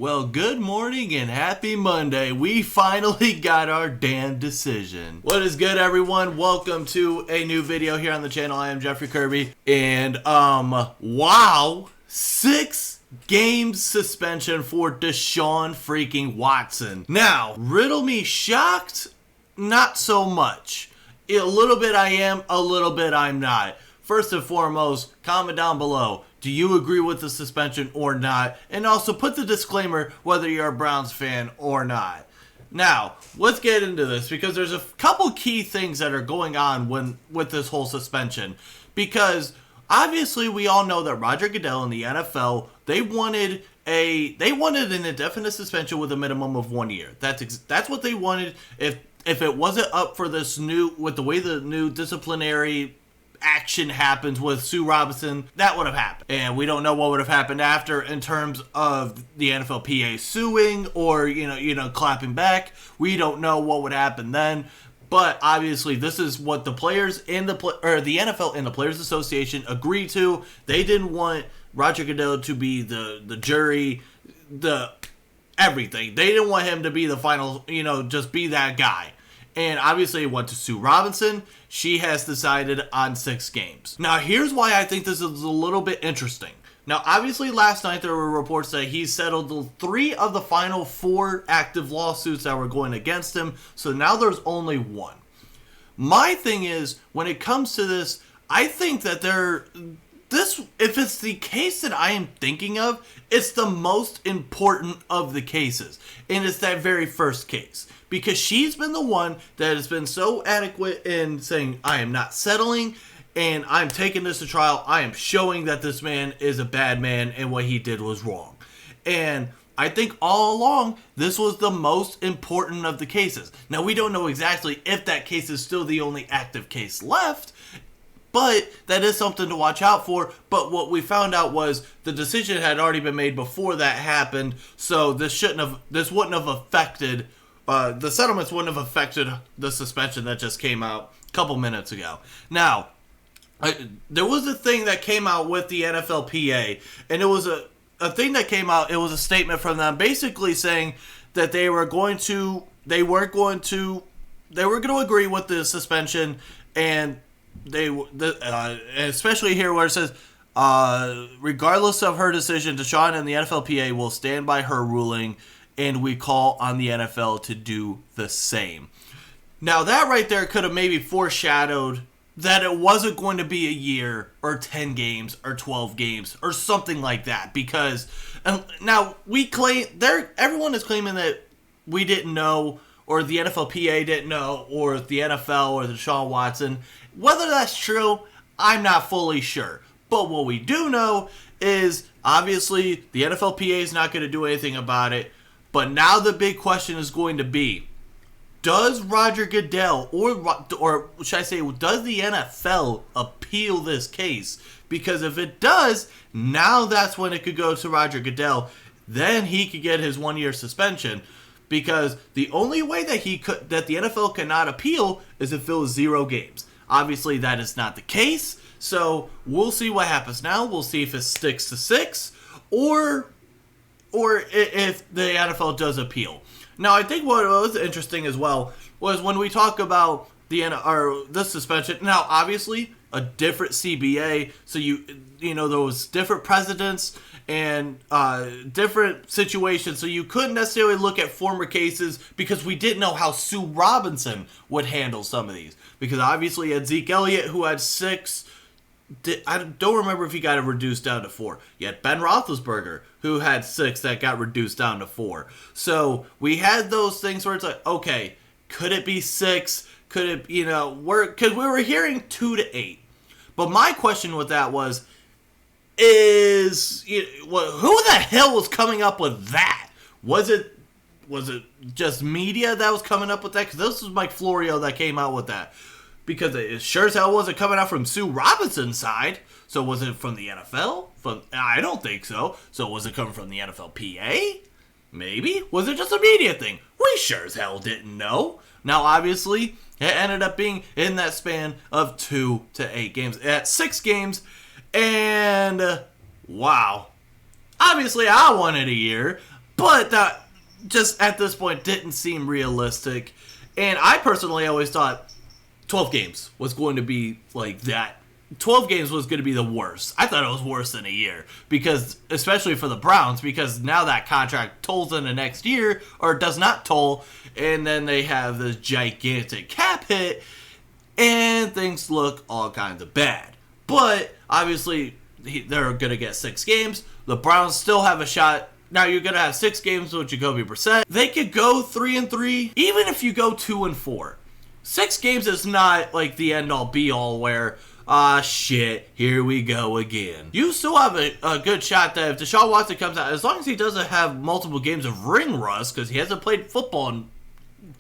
Well, good morning and happy Monday. We finally got our damn decision. What is good, everyone? Welcome to a new video here on the channel. I am Jeffrey Kirby. And, wow. 6 game suspension for Deshaun freaking Watson. Now, riddle me shocked? Not so much. A little bit I am, a little bit I'm not. First and foremost, comment down below. Do you agree with the suspension or not? And also put the disclaimer whether you're a Browns fan or not. Now, let's get into this because there's a couple key things that are going on with this whole suspension. Because obviously we all know that Roger Goodell and the NFL, they wanted an indefinite suspension with a minimum of 1 year. That's what they wanted. If it wasn't up for this with the way the new disciplinary action happens with Sue Robinson, that would have happened. And we don't know what would have happened after in terms of the NFLPA suing or, clapping back. We don't know what would happen then. But obviously, this is what the players and the NFL and the Players Association agreed to. They didn't want Roger Goodell to be the jury, the everything. They didn't want him to be the final, just be that guy. And obviously it went to Sue Robinson. She has decided on 6 games. Now, here's why I think this is a little bit interesting. Now, obviously, last night there were reports that he settled 3 of the final 4 active lawsuits that were going against him. So now there's only 1. My thing is, when it comes to this, I think that if it's the case that I am thinking of, it's the most important of the cases. And it's that very first case. Because she's been the one that has been so adequate in saying, I am not settling, and I'm taking this to trial. I am showing that this man is a bad man, and what he did was wrong. And I think all along, this was the most important of the cases. Now, we don't know exactly if that case is still the only active case left, but that is something to watch out for. But what we found out was the decision had already been made before that happened, so this wouldn't have affected. The settlements wouldn't have affected the suspension that just came out a couple minutes ago. Now, there was a thing that came out with the NFLPA, and it was a thing that came out. It was a statement from them basically saying that they were going to agree with the suspension, and especially here where it says, regardless of her decision, Deshaun and the NFLPA will stand by her ruling, and we call on the NFL to do the same. Now, that right there could have maybe foreshadowed that it wasn't going to be a year or 10 games or 12 games or something like that. Because now everyone is claiming that we didn't know, or the NFLPA didn't know, or the NFL or Deshaun Watson. Whether that's true, I'm not fully sure. But what we do know is obviously the NFLPA is not going to do anything about it. But now the big question is going to be, does Roger Goodell, or should I say, does the NFL appeal this case? Because if it does, now that's when it could go to Roger Goodell. Then he could get his 1-year suspension. Because the only way that the NFL cannot appeal is if it was 0 games. Obviously, that is not the case. So we'll see what happens now. We'll see if it sticks to 6, or if the NFL does appeal. Now, I think what was interesting as well was when we talk about the suspension. Now, obviously, a different CBA, so there was different precedents and different situations, so you couldn't necessarily look at former cases because we didn't know how Sue Robinson would handle some of these. Because obviously, you had Zeke Elliott, who had 6. I don't remember if he got it reduced down to 4. You had Ben Roethlisberger, who had 6 that got reduced down to 4. So we had those things where it's like, okay, could it be 6? Could it, because we were hearing 2 to 8. But my question with that who the hell was coming up with that? Was it just media that was coming up with that? Because this was Mike Florio that came out with that. Because it sure as hell wasn't coming out from Sue Robinson's side. So was it from the NFL? I don't think so. So was it coming from the NFLPA? Maybe. Was it just a media thing? We sure as hell didn't know. Now, obviously, it ended up being in that span of 2 to 8 games. At 6 games. And, wow. Obviously, I wanted a year. But that just at this point didn't seem realistic. And I personally always thought 12 games was going to be like that. 12 games was going to be the worst. I thought it was worse than a year, because especially for the Browns, because now that contract tolls in the next year, or does not toll, and then they have this gigantic cap hit, and things look all kinds of bad. But obviously they're going to get 6 games. The Browns still have a shot. Now you're going to have 6 games with Jacoby Brissett. They could go 3-3, even if you go 2-4. 6 games is not like the end-all be-all where, shit, here we go again. You still have a good shot that if Deshaun Watson comes out, as long as he doesn't have multiple games of ring rust, because he hasn't played football in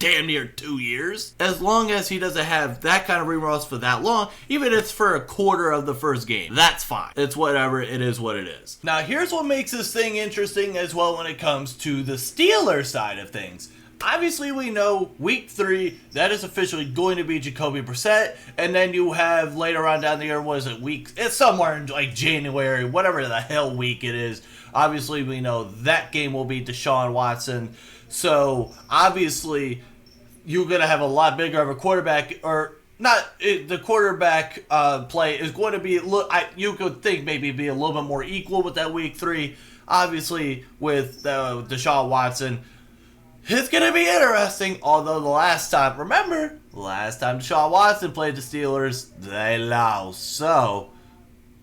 damn near 2 years, as long as he doesn't have that kind of ring rust for that long, even if it's for a quarter of the first game, that's fine. It's whatever, it is what it is. Now here's what makes this thing interesting as well when it comes to the Steelers side of things. Obviously, we know week 3, that is officially going to be Jacoby Brissett. And then you have later on down the year, what is it, it's somewhere in like January, whatever the hell week it is. Obviously, we know that game will be Deshaun Watson. So, obviously, you're going to have a lot bigger of a quarterback, or not, the quarterback play is going to be, you could think maybe be a little bit more equal with that week 3. Obviously, with Deshaun Watson, it's going to be interesting, although the last time Deshaun Watson played the Steelers, they lost. So,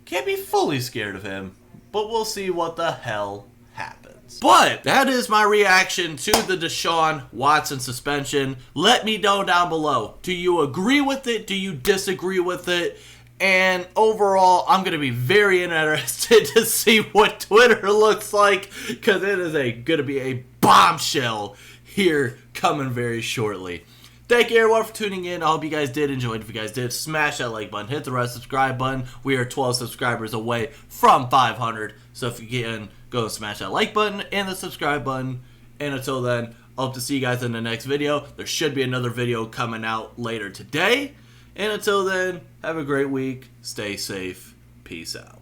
can't be fully scared of him, but we'll see what the hell happens. But that is my reaction to the Deshaun Watson suspension. Let me know down below. Do you agree with it? Do you disagree with it? And overall, I'm going to be very interested to see what Twitter looks like, because it is going to be a bombshell here coming very shortly. Thank you everyone for tuning in. I hope you guys did enjoy it. If you guys did, smash that like button, hit the red subscribe button. We are 12 subscribers away from 500. So if you can, go smash that like button and the subscribe button. And until then, I hope to see you guys in the next video. There should be another video coming out later today. And until then, have a great week. Stay safe. Peace out.